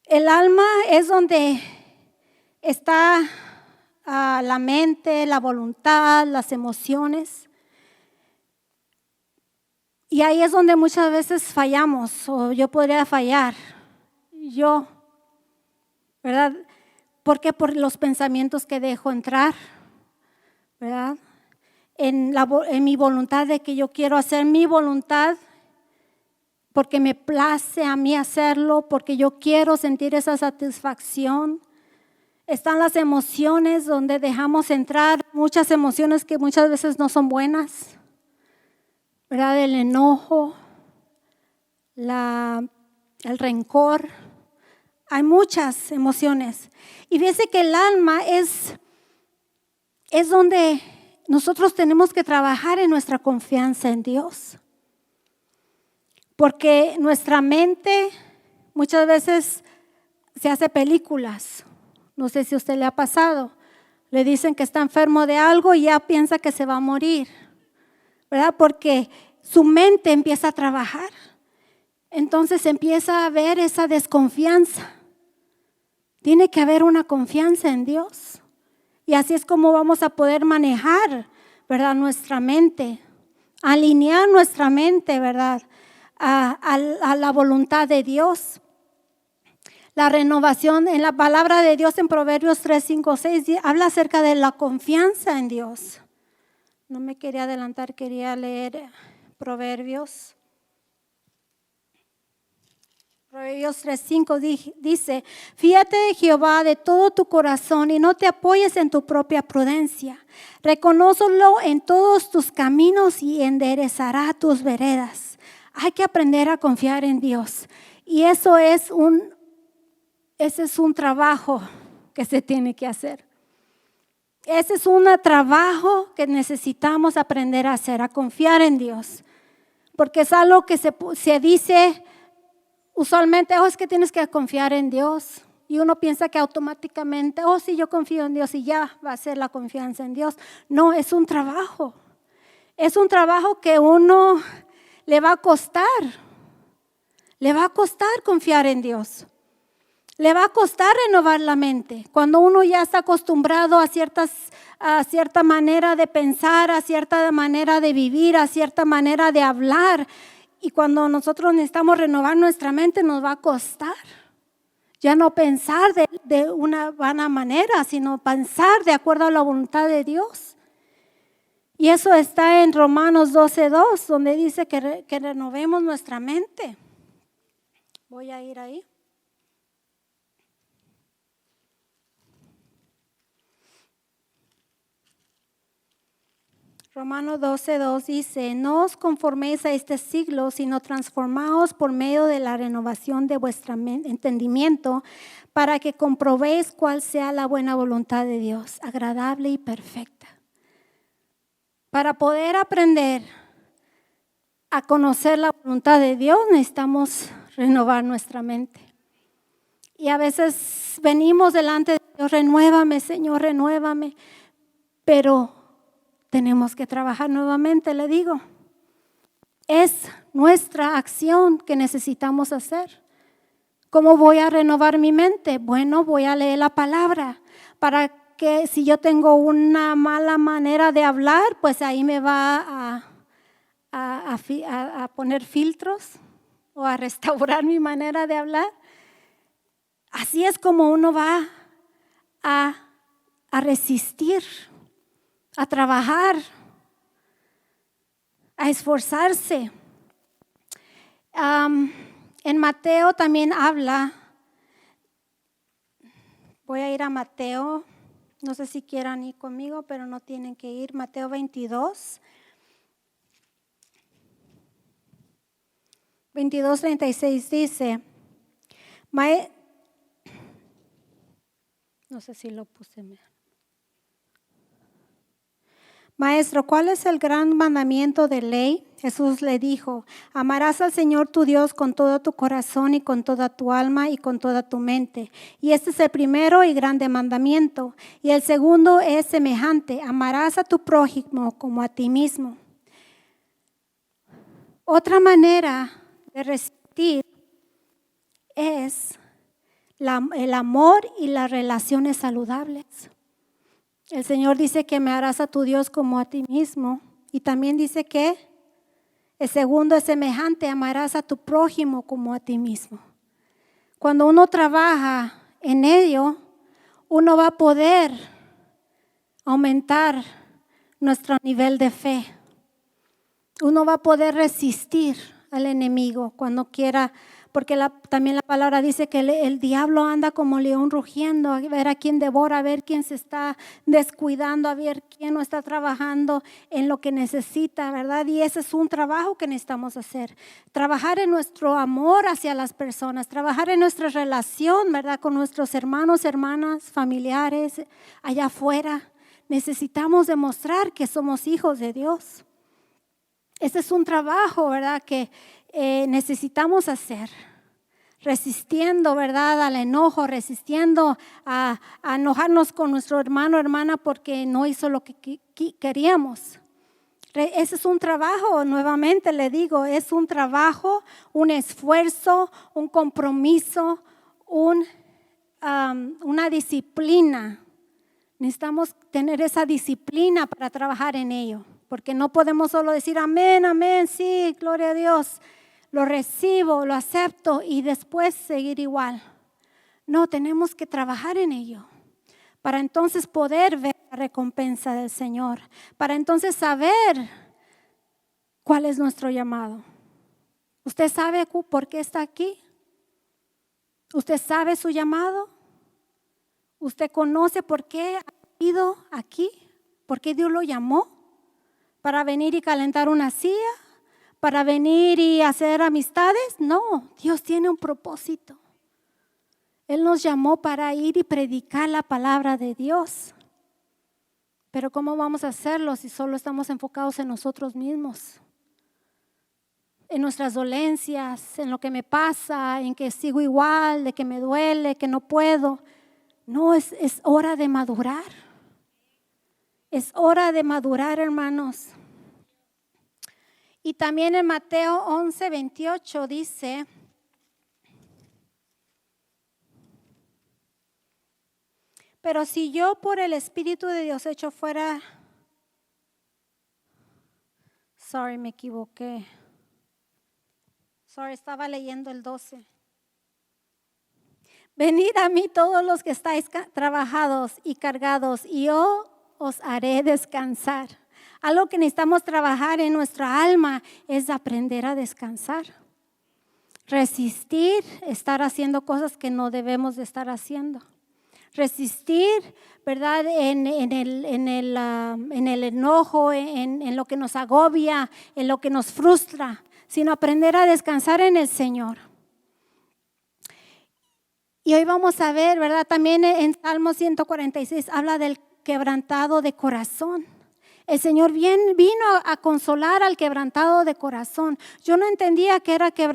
El alma es donde está la mente, la voluntad, las emociones. Y ahí es donde muchas veces fallamos, o yo podría fallar. ¿Verdad? Porque por los pensamientos que dejo entrar, ¿verdad? En mi voluntad de que yo quiero hacer mi voluntad, porque me place a mí hacerlo, porque yo quiero sentir esa satisfacción. Están las emociones donde dejamos entrar muchas emociones que muchas veces no son buenas, ¿verdad? El enojo, el rencor. Hay muchas emociones. Y fíjense que el alma es donde nosotros tenemos que trabajar en nuestra confianza en Dios. Porque nuestra mente muchas veces se hace películas. No sé si a usted le ha pasado. Le dicen que está enfermo de algo y ya piensa que se va a morir, ¿verdad? Porque su mente empieza a trabajar. Entonces empieza a haber esa desconfianza. Tiene que haber una confianza en Dios. Y así es como vamos a poder manejar, ¿verdad? Nuestra mente, alinear nuestra mente, ¿verdad? A la voluntad de Dios. La renovación en la palabra de Dios en Proverbios 3, 5, 6 habla acerca de la confianza en Dios. No me quería adelantar, quería leer Proverbios. Proverbios 3:5 dice: fíate de Jehová de todo tu corazón y no te apoyes en tu propia prudencia. Reconócelo en todos tus caminos y enderezará tus veredas. Hay que aprender a confiar en Dios. Y ese es un trabajo que se tiene que hacer. Ese es un trabajo que necesitamos aprender a hacer, a confiar en Dios. Porque es algo que se dice usualmente, es que tienes que confiar en Dios. Y uno piensa que automáticamente, sí, yo confío en Dios y ya va a ser la confianza en Dios. No, es un trabajo. Es un trabajo que uno le va a costar. Le va a costar confiar en Dios. Le va a costar renovar la mente. Cuando uno ya está acostumbrado a cierta manera de pensar, a cierta manera de vivir, a cierta manera de hablar. Y cuando nosotros necesitamos renovar nuestra mente, nos va a costar. Ya no pensar de una vana manera, sino pensar de acuerdo a la voluntad de Dios. Y eso está en Romanos 12:2, donde dice que renovemos nuestra mente. Voy a ir ahí. Romanos 12:2 dice: no os conforméis a este siglo, sino transformaos por medio de la renovación de vuestro entendimiento, para que comprobéis cuál sea la buena voluntad de Dios, agradable y perfecta. Para poder aprender a conocer la voluntad de Dios, necesitamos renovar nuestra mente. Y a veces venimos delante de Dios: renuévame, Señor, renuévame. Pero tenemos que trabajar nuevamente, le digo. Es nuestra acción que necesitamos hacer. ¿Cómo voy a renovar mi mente? Bueno, voy a leer la palabra para que si yo tengo una mala manera de hablar, pues ahí me va a poner filtros o a restaurar mi manera de hablar. Así es como uno va a resistir, a trabajar, a esforzarse. En Mateo también habla. Voy a ir a Mateo. No sé si quieran ir conmigo, pero no tienen que ir. Mateo 22. 22:36 dice: no sé si lo puse mal. Maestro, ¿cuál es el gran mandamiento de ley? Jesús le dijo: amarás al Señor tu Dios con todo tu corazón y con toda tu alma y con toda tu mente. Y este es el primero y grande mandamiento. Y el segundo es semejante: amarás a tu prójimo como a ti mismo. Otra manera de resistir es el amor y las relaciones saludables. El Señor dice que amarás a tu Dios como a ti mismo. Y también dice que el segundo es semejante, amarás a tu prójimo como a ti mismo. Cuando uno trabaja en ello, uno va a poder aumentar nuestro nivel de fe. Uno va a poder resistir al enemigo cuando quiera, porque también la palabra dice que el diablo anda como león rugiendo, a ver a quién devora, a ver quién se está descuidando, a ver quién no está trabajando en lo que necesita, ¿verdad? Y ese es un trabajo que necesitamos hacer. Trabajar en nuestro amor hacia las personas, trabajar en nuestra relación, ¿verdad? Con nuestros hermanos, hermanas, familiares, allá afuera. Necesitamos demostrar que somos hijos de Dios. Ese es un trabajo, ¿verdad? Que necesitamos hacer, resistiendo, ¿verdad? Al enojo, resistiendo a enojarnos con nuestro hermano o hermana porque no hizo lo que queríamos. Ese es un trabajo, nuevamente le digo, es un trabajo, un esfuerzo, un compromiso, una disciplina. Necesitamos tener esa disciplina para trabajar en ello. Porque no podemos solo decir amén, amén, sí, gloria a Dios. Lo recibo, lo acepto y después seguir igual. No, tenemos que trabajar en ello para entonces poder ver la recompensa del Señor. Para entonces saber cuál es nuestro llamado. ¿Usted sabe por qué está aquí? ¿Usted sabe su llamado? ¿Usted conoce por qué ha ido aquí? ¿Por qué Dios lo llamó? ¿Para venir y calentar una silla? ¿Para venir y hacer amistades? No, Dios tiene un propósito. Él nos llamó para ir y predicar la palabra de Dios. Pero ¿cómo vamos a hacerlo si solo estamos enfocados en nosotros mismos? En nuestras dolencias, en lo que me pasa, en que sigo igual, de que me duele, que no puedo. No, es hora de madurar. Es hora de madurar, hermanos. Y también en Mateo 11:28 dice, pero si yo por el Espíritu de Dios echo fuera, me equivoqué. Estaba leyendo el 12. Venid a mí todos los que estáis trabajados y cargados, y yo os haré descansar. Algo que necesitamos trabajar en nuestra alma es aprender a descansar. Resistir, estar haciendo cosas que no debemos de estar haciendo. Resistir, ¿verdad? En el enojo, en lo que nos agobia, en lo que nos frustra, sino aprender a descansar en el Señor. Y hoy vamos a ver, ¿verdad? También en Salmo 146 habla del quebrantado de corazón. El Señor vino a consolar al quebrantado de corazón. Yo no entendía que era que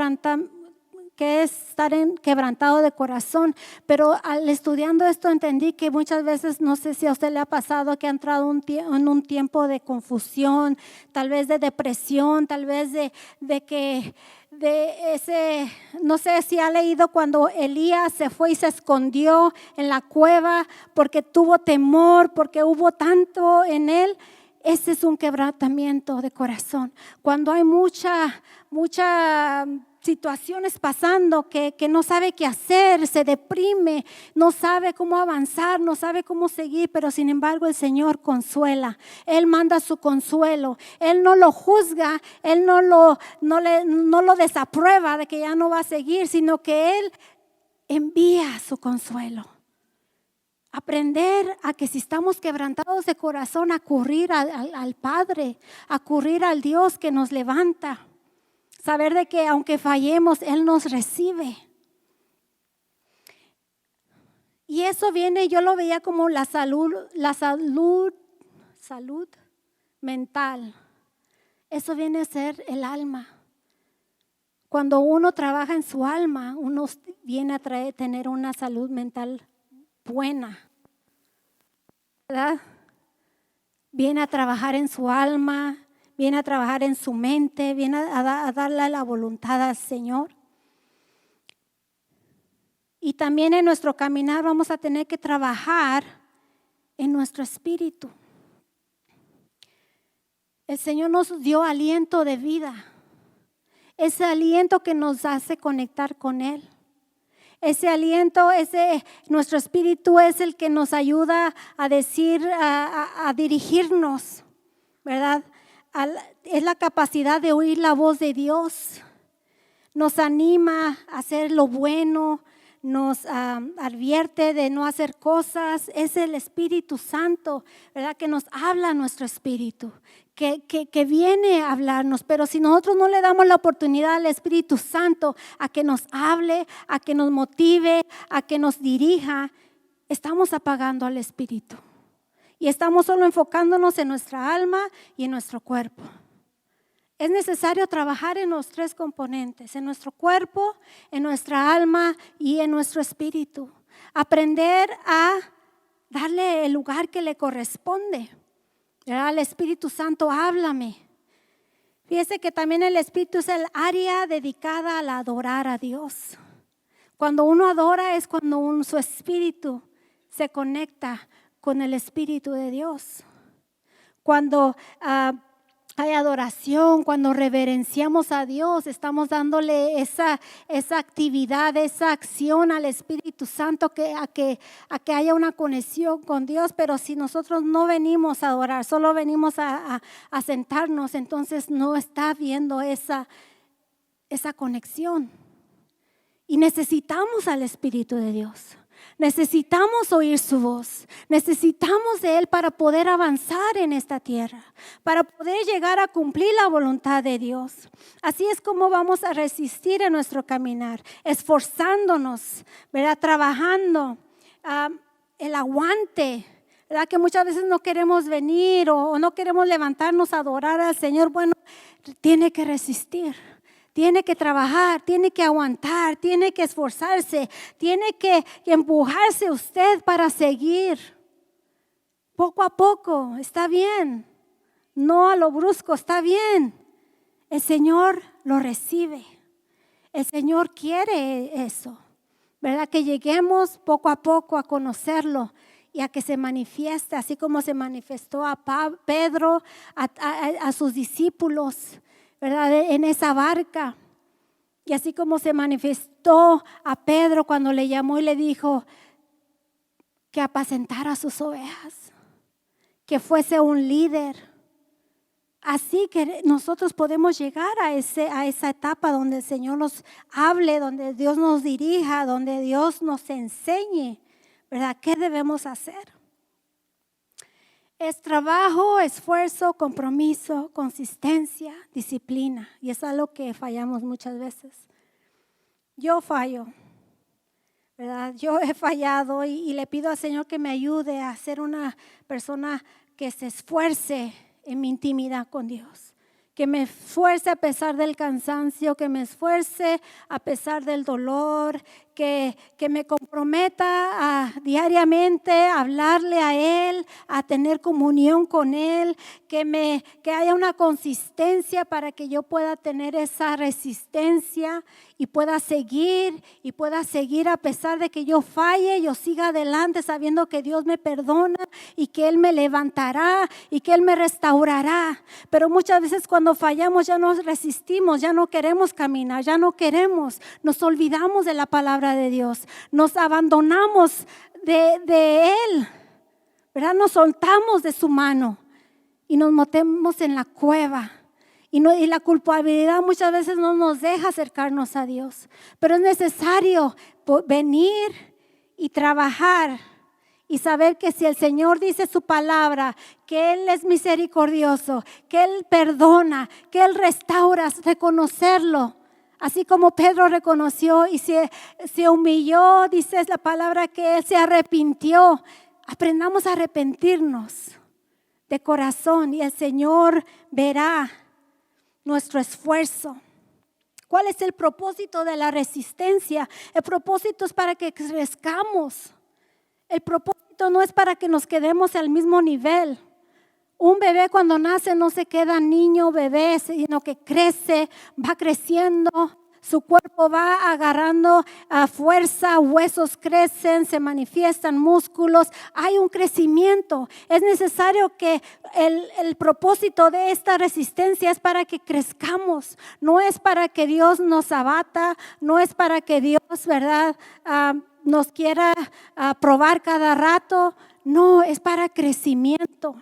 es estar quebrantado de corazón, pero al estudiando esto entendí que muchas veces, no sé si a usted le ha pasado que ha entrado en un tiempo de confusión, tal vez de depresión, tal vez de ese, no sé si ha leído cuando Elías se fue y se escondió en la cueva porque tuvo temor, porque hubo tanto en él. Ese es un quebrantamiento de corazón. Cuando hay mucha situaciones pasando que no sabe qué hacer, se deprime, no sabe cómo avanzar, no sabe cómo seguir, pero sin embargo el Señor consuela. Él manda su consuelo. Él no lo juzga, Él no lo desaprueba de que ya no va a seguir, sino que Él envía su consuelo. Aprender a que si estamos quebrantados de corazón, acudir al Padre, acudir al Dios que nos levanta. Saber de que aunque fallemos, Él nos recibe. Y eso viene, yo lo veía como la salud mental. Eso viene a ser el alma. Cuando uno trabaja en su alma, uno viene a tener una salud mental buena, ¿verdad? Viene a trabajar en su alma, viene a trabajar en su mente, viene a darle la voluntad al Señor. Y Y también en nuestro caminar vamos a tener que trabajar en nuestro espíritu. El Señor nos dio aliento de vida. Ese aliento que nos hace conectar con Él. Ese aliento, nuestro espíritu es el que nos ayuda a decir, a dirigirnos, ¿verdad? Es la capacidad de oír la voz de Dios. Nos anima a hacer lo bueno, nos advierte de no hacer cosas. Es el Espíritu Santo, ¿verdad? Que nos habla a nuestro espíritu, que viene a hablarnos. Pero si nosotros no le damos la oportunidad al Espíritu Santo a que nos hable, a que nos motive, a que nos dirija, estamos apagando al Espíritu. Y estamos solo enfocándonos en nuestra alma y en nuestro cuerpo. Es necesario trabajar en los tres componentes, en nuestro cuerpo, en nuestra alma y en nuestro espíritu. Aprender a darle el lugar que le corresponde. El Espíritu Santo, háblame. Fíjese que también el Espíritu es el área dedicada al adorar a Dios. Cuando uno adora es cuando su espíritu se conecta con el Espíritu de Dios. Cuando hay adoración, cuando reverenciamos a Dios, estamos dándole esa actividad, esa acción al Espíritu Santo a que haya una conexión con Dios. Pero si nosotros no venimos a adorar, solo venimos a sentarnos, entonces no está habiendo esa conexión. Y necesitamos al Espíritu de Dios. Necesitamos oír su voz, necesitamos de Él para poder avanzar en esta tierra, para poder llegar a cumplir la voluntad de Dios. Así es como vamos a resistir en nuestro caminar, esforzándonos, ¿verdad? Trabajando, el aguante, ¿verdad? Que muchas veces no queremos venir o no queremos levantarnos a adorar al Señor. Bueno, tiene que resistir. Tiene que trabajar, tiene que aguantar, tiene que esforzarse, tiene que empujarse usted para seguir. Poco a poco, está bien. No a lo brusco, está bien. El Señor lo recibe. El Señor quiere eso, ¿verdad? Que lleguemos poco a poco a conocerlo y a que se manifieste, así como se manifestó a Pedro, a sus discípulos, ¿verdad? En esa barca. Y así como se manifestó a Pedro cuando le llamó y le dijo que apacentara sus ovejas, que fuese un líder. Así que nosotros podemos llegar a esa etapa donde el Señor nos hable, donde Dios nos dirija, donde Dios nos enseñe, ¿verdad? ¿Qué debemos hacer? Es trabajo, esfuerzo, compromiso, consistencia, disciplina. Y es algo que fallamos muchas veces. Yo fallo, ¿verdad? Yo he fallado y le pido al Señor que me ayude a ser una persona que se esfuerce en mi intimidad con Dios. Que me esfuerce a pesar del cansancio, que me esfuerce a pesar del dolor, que me comprometa diariamente a hablarle a Él, a tener comunión con Él, que haya una consistencia para que yo pueda tener esa resistencia y pueda seguir a pesar de que yo falle, yo siga adelante sabiendo que Dios me perdona y que Él me levantará y que Él me restaurará. Pero muchas veces cuando fallamos ya nos resistimos, ya no queremos caminar, ya no queremos, nos olvidamos de la palabra de Dios, nos abandonamos de Él, ¿verdad? Nos soltamos de su mano y nos metemos en la cueva. Y la culpabilidad muchas veces no nos deja acercarnos a Dios. Pero es necesario venir y trabajar y saber que si el Señor dice su palabra, que Él es misericordioso, que Él perdona, que Él restaura, reconocerlo. Así como Pedro reconoció y se humilló, dice la palabra que Él se arrepintió. Aprendamos a arrepentirnos de corazón y el Señor verá nuestro esfuerzo. ¿Cuál es el propósito de la resistencia? El propósito es para que crezcamos. El propósito no es para que nos quedemos al mismo nivel. Un bebé cuando nace no se queda niño, bebé, sino que crece, va creciendo, su cuerpo va agarrando fuerza, huesos crecen, se manifiestan músculos, hay un crecimiento. Es necesario que el propósito de esta resistencia es para que crezcamos, no es para que Dios nos abata, no es para que Dios, ¿verdad?, nos quiera probar cada rato, no, es para crecimiento.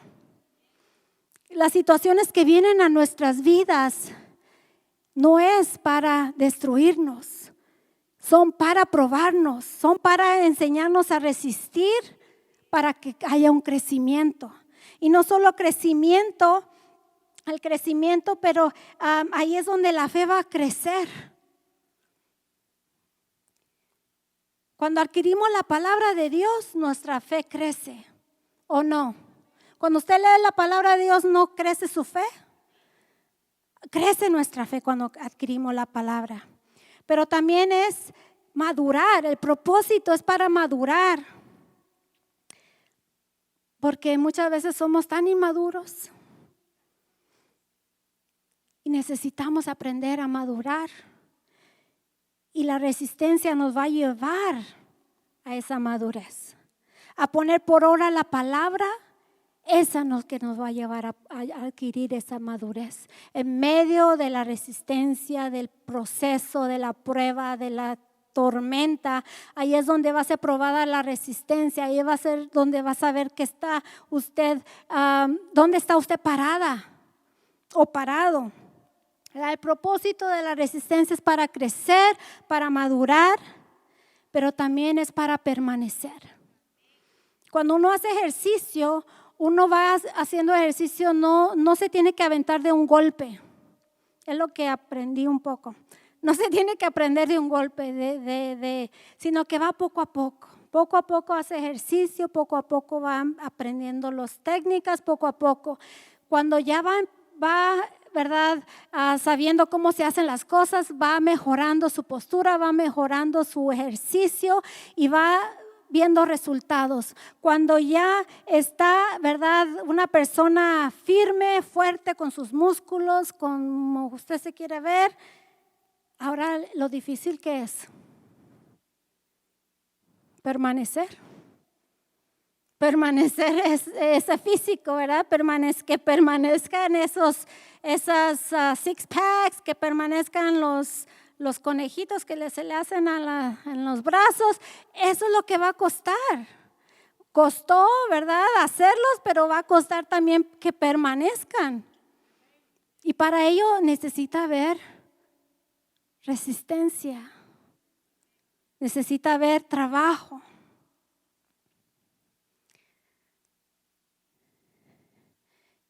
Las situaciones que vienen a nuestras vidas no es para destruirnos, son para probarnos, son para enseñarnos a resistir, para que haya un crecimiento. Y no solo crecimiento, el crecimiento, pero ahí es donde la fe va a crecer. Cuando adquirimos la palabra de Dios, nuestra fe crece, ¿o no? Cuando usted lee la palabra de Dios, ¿no crece su fe? Crece nuestra fe cuando adquirimos la palabra. Pero también es madurar, el propósito es para madurar. Porque muchas veces somos tan inmaduros y necesitamos aprender a madurar. Y la resistencia nos va a llevar a esa madurez. A poner por obra la palabra, esa es que nos va a llevar a adquirir esa madurez. En medio de la resistencia, del proceso, de la prueba, de la tormenta, ahí es donde va a ser probada la resistencia, ahí va a ser donde va a saber que está usted, dónde está usted parada o parado. El propósito de la resistencia es para crecer, para madurar, pero también es para permanecer. Cuando uno hace ejercicio, uno va haciendo ejercicio, no se tiene que aventar de un golpe. Es lo que aprendí un poco. No se tiene que aprender de un golpe, sino que va poco a poco. Poco a poco hace ejercicio, poco a poco va aprendiendo las técnicas, poco a poco. Cuando ya va ¿verdad? Sabiendo cómo se hacen las cosas, va mejorando su postura, va mejorando su ejercicio y va viendo resultados. Cuando ya está, ¿verdad?, una persona firme, fuerte con sus músculos, como usted se quiere ver, ahora lo difícil que es permanecer. Permanecer es ese físico, ¿verdad? Que permanezcan esas six packs, que permanezcan los conejitos que se le hacen en los brazos. Eso es lo que va a costar. Costó, ¿verdad?, hacerlos, pero va a costar también que permanezcan. Y para ello necesita haber resistencia, necesita haber trabajo.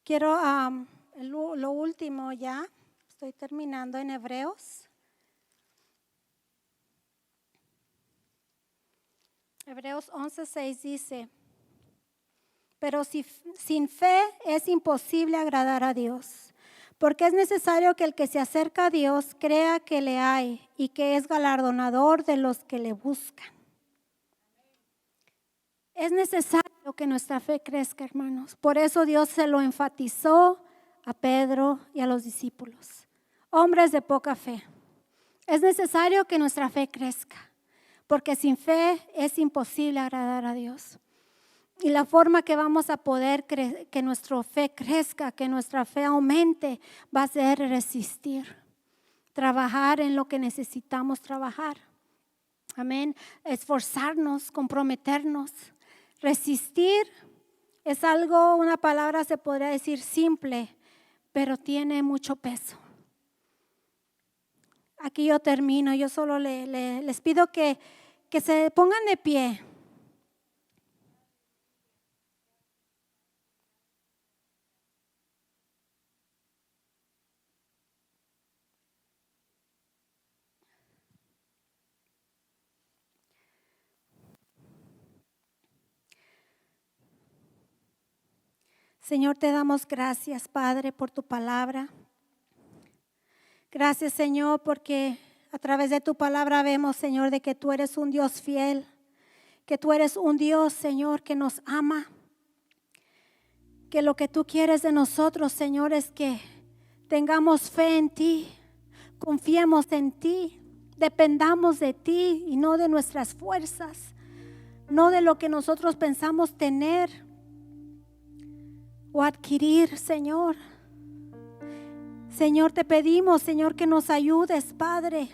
Quiero lo último ya, estoy terminando en Hebreos. Hebreos 11:6 dice, pero sin fe es imposible agradar a Dios, porque es necesario que el que se acerca a Dios crea que le hay y que es galardonador de los que le buscan. Es necesario que nuestra fe crezca, hermanos. Por eso Dios se lo enfatizó a Pedro y a los discípulos, hombres de poca fe. Es necesario que nuestra fe crezca, porque sin fe es imposible agradar a Dios. Y la forma que vamos a poder que nuestra fe crezca, que nuestra fe aumente, va a ser resistir, trabajar en lo que necesitamos trabajar. Amén. Esforzarnos, comprometernos. Resistir es algo, una palabra se podría decir simple, pero tiene mucho peso. Aquí yo termino, yo solo les pido que se pongan de pie. Señor, te damos gracias, Padre, por tu palabra. Gracias, Señor, porque a través de tu palabra vemos, Señor, de que tú eres un Dios fiel, que tú eres un Dios, Señor, que nos ama, que lo que tú quieres de nosotros, Señor, es que tengamos fe en ti, confiemos en ti, Dependamos de ti y no de nuestras fuerzas, no de lo que nosotros pensamos tener o adquirir, Señor. Señor, te pedimos, Señor, que nos ayudes, Padre,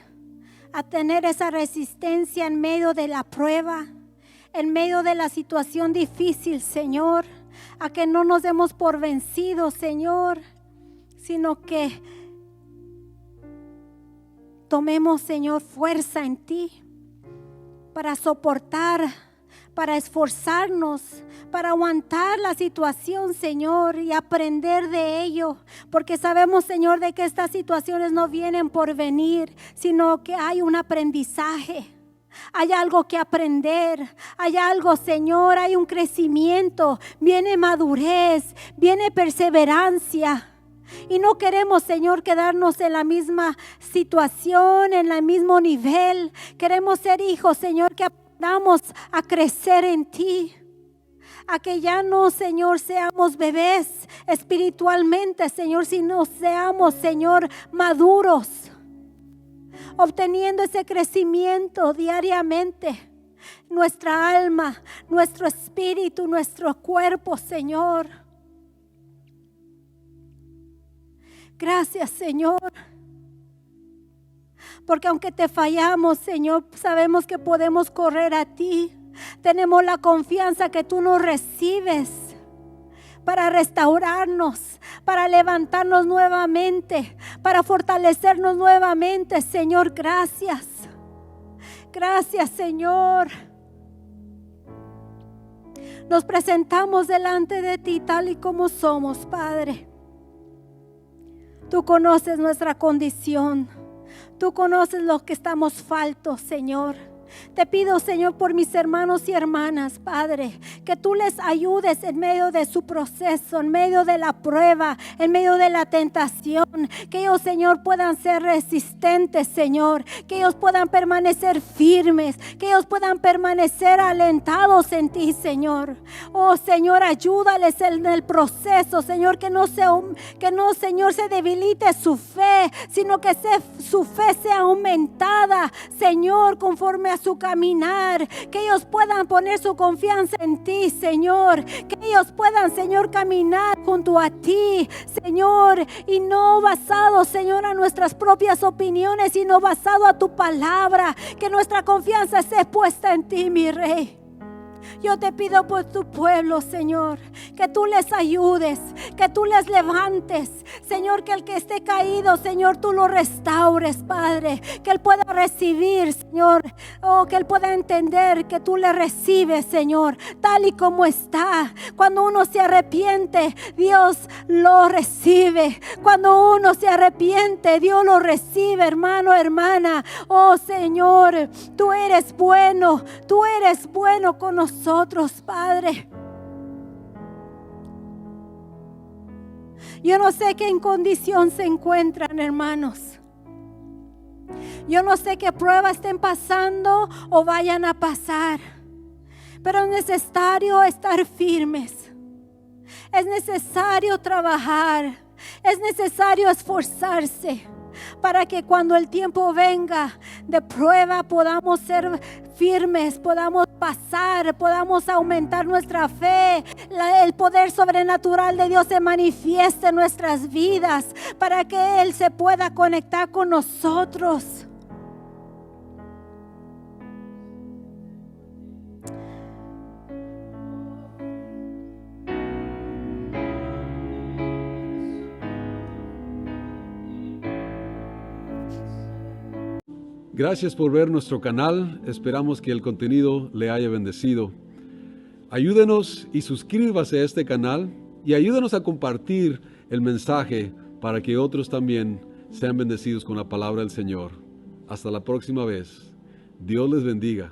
a tener esa resistencia en medio de la prueba, en medio de la situación difícil, Señor, a que no nos demos por vencidos, Señor, sino que tomemos, Señor, fuerza en ti para soportar, para esforzarnos, para aguantar la situación, Señor, y aprender de ello, porque sabemos, Señor, de que estas situaciones no vienen por venir, sino que hay un aprendizaje. Hay algo que aprender, hay algo, Señor, hay un crecimiento, viene madurez, viene perseverancia. Y no queremos, Señor, quedarnos en la misma situación, en el mismo nivel. Queremos ser hijos, Señor, que aprendamos a crecer en ti. A que ya no, Señor, seamos bebés espiritualmente, Señor, sino seamos, Señor, maduros, obteniendo ese crecimiento diariamente. Nuestra alma, nuestro espíritu, nuestro cuerpo, Señor. Gracias, Señor, porque aunque te fallamos, Señor, sabemos que podemos correr a ti. Tenemos la confianza que tú nos recibes para restaurarnos, para levantarnos nuevamente, para fortalecernos nuevamente, Señor. Gracias. Gracias, Señor. Nos presentamos delante de ti tal y como somos, Padre. Tú conoces nuestra condición. Tú conoces lo que estamos faltos, Señor. Te pido, Señor, por mis hermanos y hermanas, Padre, que tú les ayudes en medio de su proceso, en medio de la prueba, en medio de la tentación. Que ellos, Señor, puedan ser resistentes, Señor. Que ellos puedan permanecer firmes. Que ellos puedan permanecer alentados en ti, Señor. Oh, Señor, ayúdales en el proceso, Señor. Que no, Señor, se debilite su fe, sino que su fe sea aumentada, Señor, conforme a su caminar. Que ellos puedan poner su confianza en ti, Señor. Que ellos puedan, Señor, caminar junto a ti, Señor, y no basado, Señor, a nuestras propias opiniones, sino basado a tu palabra. Que nuestra confianza esté puesta en ti, mi Rey. Yo te pido por tu pueblo, Señor, que tú les ayudes, que tú les levantes, Señor, que el que esté caído, Señor, tú lo restaures, Padre, que él pueda recibir, Señor, que él pueda entender que tú le recibes, Señor, tal y como está. Cuando uno se arrepiente, Dios lo recibe. Cuando uno se arrepiente, Dios lo recibe, hermano, hermana. Oh, Señor, tú eres bueno con nosotros, Padre. Yo no sé qué en condición se encuentran, hermanos. Yo no sé qué pruebas estén pasando o vayan a pasar, pero es necesario estar firmes. Es necesario trabajar. Es necesario esforzarse para que cuando el tiempo venga de prueba podamos ser firmes, podamos pasar, podamos aumentar nuestra fe. El poder sobrenatural de Dios se manifieste en nuestras vidas para que Él se pueda conectar con nosotros. Gracias por ver nuestro canal. Esperamos que el contenido le haya bendecido. Ayúdenos y suscríbase a este canal y ayúdenos a compartir el mensaje para que otros también sean bendecidos con la palabra del Señor. Hasta la próxima vez. Dios les bendiga.